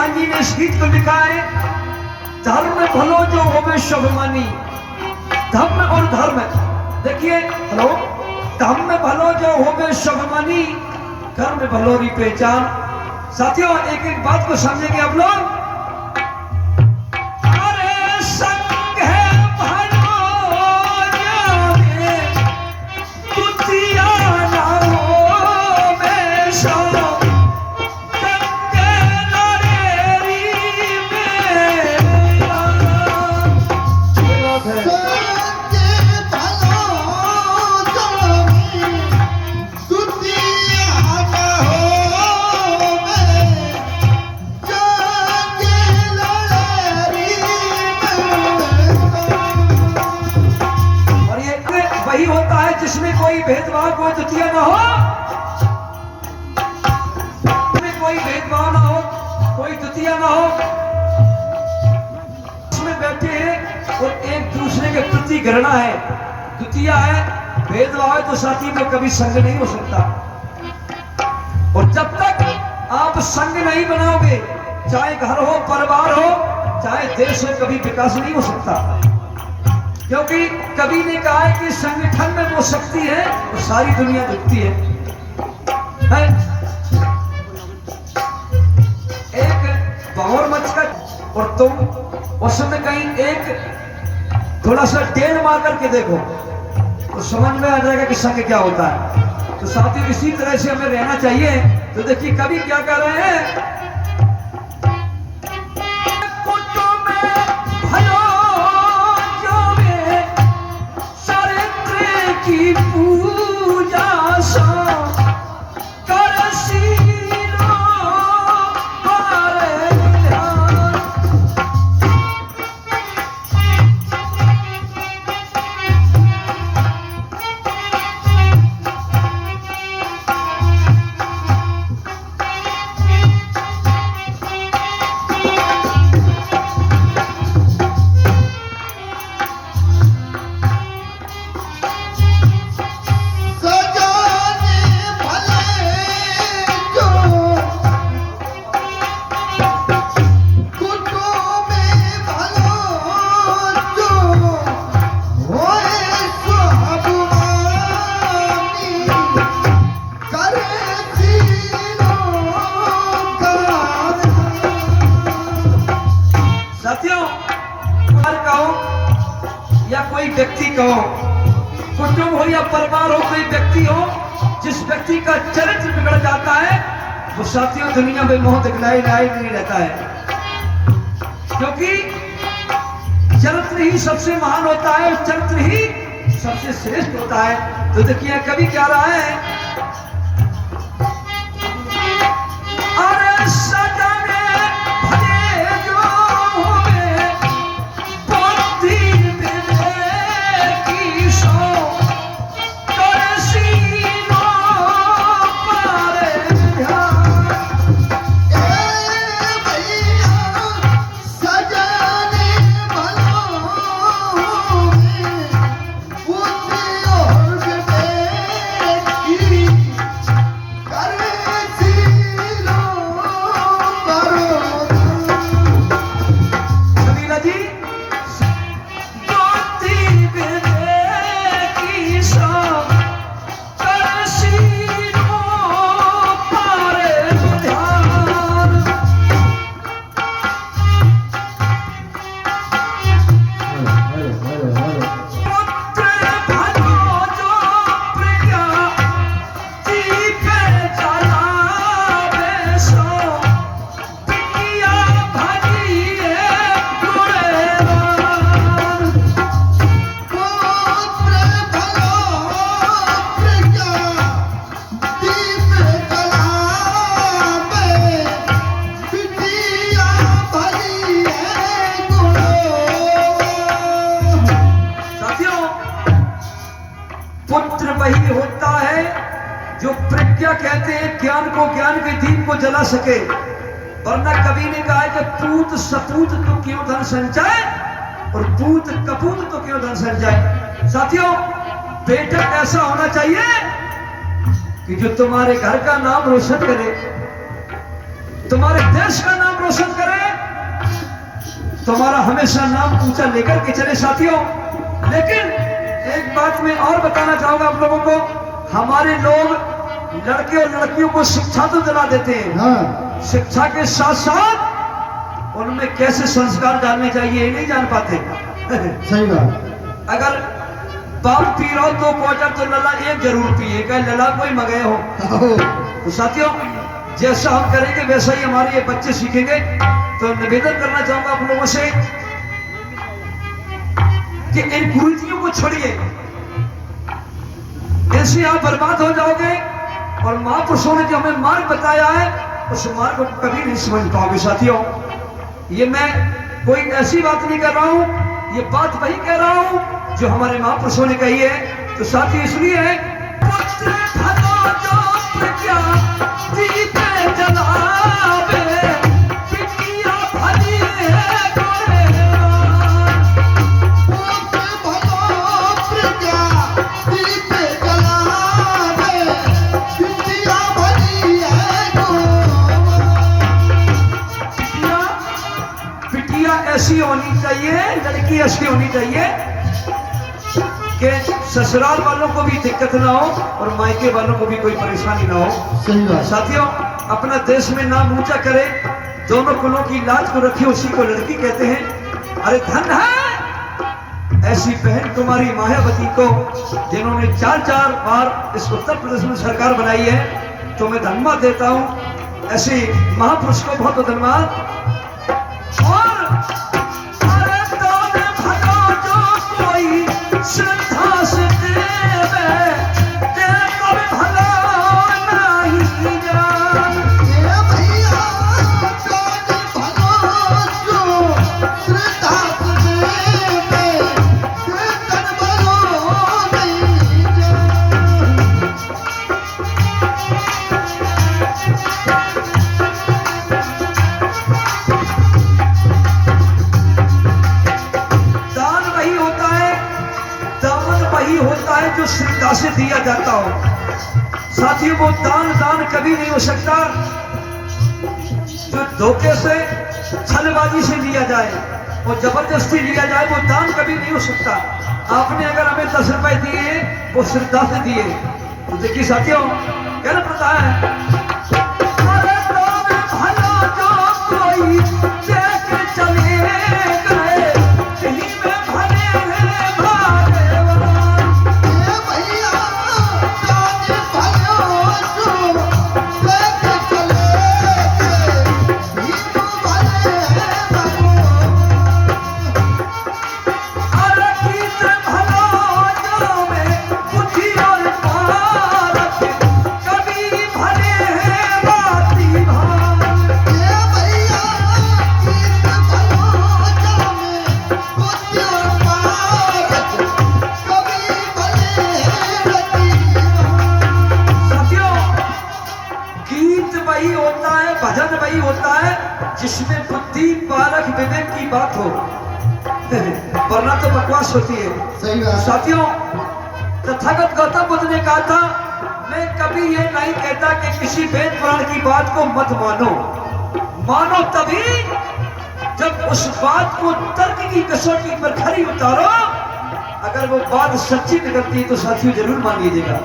हनुमान जी ने इस गीत को लिखा है, धर्म भलो जो होवे स्वाभिमानी, धर्म और धर्म, देखिए हेलो, धर्म भलो जो होवे स्वाभिमानी, कर्म भलो री पहचान। साथियों एक एक बात को समझेंगे आप लोग। जिसमें कोई भेदभाव, कोई द्वितीय ना हो, जिसमें कोई भेदभाव ना हो, कोई द्वितीय ना हो, इसमें बैठे हैं और एक दूसरे के प्रति घृणा है, द्वितीय है, भेदभाव है, तो साथी में कभी संग नहीं हो सकता। और जब तक आप संग नहीं बनाओगे, चाहे घर हो, परिवार हो, चाहे देश हो, कभी विकास नहीं हो सकता। क्योंकि कवि ने कहा है कि संगठन में वो शक्ति है और सारी दुनिया दिखती है। एक बाहर मच का और तुम उसमें कहीं एक थोड़ा सा टेन मार करके देखो तो समझ में आ जाएगा कि संग क्या होता है। तो साथियों इसी तरह से हमें रहना चाहिए। तो देखिए कवि क्या कर रहे हैं, की पूजा सा करसीलो हमारे ध्यान। या कोई व्यक्ति कहो, कुटुंब हो या परिवार हो, कोई व्यक्ति हो, जिस व्यक्ति का चरित्र बिगड़ जाता है वो साथियों दुनिया में मोह दिखलाई नहीं रहता है। क्योंकि चरित्र ही सबसे महान होता है और चरित्र ही सबसे श्रेष्ठ होता है। तो देखिए कवि क्या रहा है, अरे सजने भले जो होवे बुद्धि विवेक की सो करसीलो पारे ध्यान। ए भैया सजने भलो होवे बुद्धि और विवेक की करसीलो पारो कबीरा जी बुद्धि विवेक की सो करसीलो पारे ध्यान। पुत्र भलो जो प्रज्ञा जी पे चलावे सो पिया भजिए गुणवान। पुत्र भलो प्रज्ञा दीप जलावे बिटिया भली है गुणवान। साथियों पुत्र वही होता है जो प्रज्ञा कहते हैं ज्ञान को, ज्ञान के दीप को जला सके। वरना कवि ने कहा है कि पूत सपूत तो क्यों धन संचय और पूत कपूत तो क्यों धन संचय। साथियों बेटा ऐसा होना चाहिए कि जो तुम्हारे घर का नाम रोशन करे, तुम्हारे देश का नाम रोशन रोशन करे, तुम्हारा हमेशा नाम ऊंचा लेकर के चले साथियों। लेकिन एक बात मैं और बताना चाहूंगा आप लोगों को, हमारे लोग लड़के और लड़कियों को शिक्षा तो दिला देते हैं, हाँ शिक्षा के साथ साथ उनमें कैसे संस्कार डालने चाहिए ये नहीं जान पाते। सही बात। अगर बाप पी रहा हो 2 क्वार्टर तो लला एक जरूर पिए, कहीं लला कोई मगे हो। आओ, तो साथियों जैसा हम करेंगे वैसा ही हमारे ये बच्चे सीखेंगे। तो निवेदन करना चाहूंगा आप लोगों से कि इन कुरीतियों को छोड़िए, ऐसे आप बर्बाद हो जाओगे। और महापुरुषों ने जो हमें मार्ग बताया है उस मार्ग को कभी नहीं समझ पाओगे साथियों। ये मैं कोई ऐसी बात नहीं कर रहा हूं, ये बात वही कह रहा हूं जो हमारे महापुरुषों ने कही है। तो साथी इसलिए है पुत्र भलो जो प्रज्ञा दीप जलावे, बिटिया भली है गुणवान। पुत्र भलो प्रज्ञा दीप जलावे, बिटिया भली है गुणवान। बिटिया ऐसी होनी चाहिए, लड़की ऐसी होनी चाहिए कि ससुराल वालों को भी दिक्कत ना हो और मायके वालों को भी कोई परेशानी ना हो। सही बात। साथियों अपना देश में नाम ऊंचा करे, दोनों कुलों की लाज को रखे, उसी को लड़की कहते हैं। अरे धन है ऐसी बहन कुमारी मायावती को जिन्होंने 4 बार इस उत्तर प्रदेश में सरकार बनाई है। तो मैं धन्यवाद देता हूं ऐसे महापुरुष को, बहुत बहुत धन्यवाद। और अरे दान भला जो कोई श्रद्धा से देवे, तेरे को भी भला नहीं जान। ये भैया दान भलो जो श्रद्धा से देवे, तेतन भलो नहीं जान। दान वही होता है, दामन वही होता है जो श्रद्धा से दिया जाता हो। साथियों वो दान कभी नहीं हो सकता जो धोखे से, छलबाजी से लिया जाए और जबरदस्ती लिया जाए, वो दान कभी नहीं हो सकता। आपने अगर हमें 10 रुपए दिए वो श्रद्धा से दिए, तो देखिए साथियों क्या पता है। अरे दान भला जो कोई देके चले गए, कहीं में भले हैं भाग्यवान। ये भैया दान भलो जो लेके चले गए, भीम भले हैं भगवान। अरे गीत भलो जो में बुद्धि और पारख, कभी भले हैं बाती भान। ये भैया कीर्त भलो जामे, बुद्धि और पारख, कभी भले हैं रतिवान। साथियों गीत वही होता है, भजन वही होता है जिसमें बुद्धि पारख विवेक की बात हो, वरना तो बकवास होती है। सही बात। साथियों तथागत गौतम बुद्ध ने कहा था, मैं कभी ये नहीं कहता कि किसी वेद पुराण की बात को मत मानो, मानो तभी जब उस बात को तर्क की कसौटी पर खरी उतारो। अगर वो बात सच्ची निकलती है तो साथियों जरूर मान लीजिएगा।